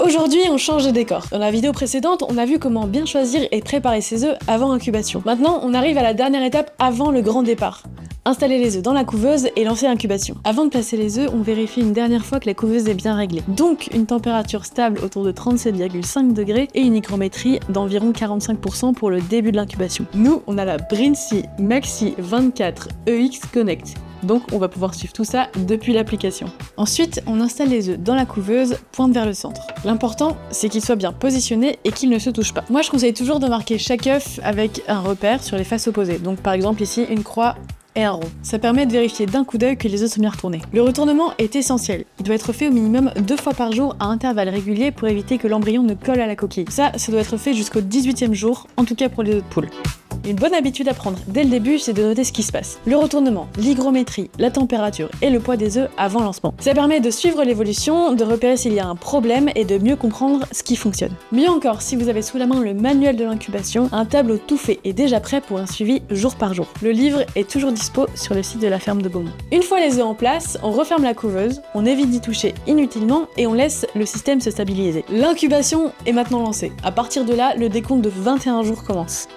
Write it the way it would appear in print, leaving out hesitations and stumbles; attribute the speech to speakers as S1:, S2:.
S1: Aujourd'hui, on change de décor. Dans la vidéo précédente, on a vu comment bien choisir et préparer ses œufs avant incubation. Maintenant, on arrive à la dernière étape avant le grand départ. Installer les œufs dans la couveuse et lancer l'incubation. Avant de placer les œufs, on vérifie une dernière fois que la couveuse est bien réglée. Donc une température stable autour de 37,5 degrés et une hygrométrie d'environ 45% pour le début de l'incubation. Nous, on a la Brinsea Maxi 24 EX Connect. Donc on va pouvoir suivre tout ça depuis l'application. Ensuite, on installe les œufs dans la couveuse, pointe vers le centre. L'important, c'est qu'ils soient bien positionnés et qu'ils ne se touchent pas. Moi, je conseille toujours de marquer chaque œuf avec un repère sur les faces opposées. Donc par exemple ici, une croix et un rond. Ça permet de vérifier d'un coup d'œil que les œufs sont bien retournés. Le retournement est essentiel. Il doit être fait au minimum 2 fois par jour à intervalles réguliers pour éviter que l'embryon ne colle à la coquille. Ça doit être fait jusqu'au 18e jour, en tout cas pour les œufs de poule. Une bonne habitude à prendre dès le début, c'est de noter ce qui se passe. Le retournement, l'hygrométrie, la température et le poids des œufs avant lancement. Ça permet de suivre l'évolution, de repérer s'il y a un problème et de mieux comprendre ce qui fonctionne. Mieux encore, si vous avez sous la main le manuel de l'incubation, un tableau tout fait est déjà prêt pour un suivi jour par jour. Le livre est toujours dispo sur le site de la ferme de Beaumont. Une fois les œufs en place, on referme la couveuse, on évite d'y toucher inutilement et on laisse le système se stabiliser. L'incubation est maintenant lancée. À partir de là, le décompte de 21 jours commence.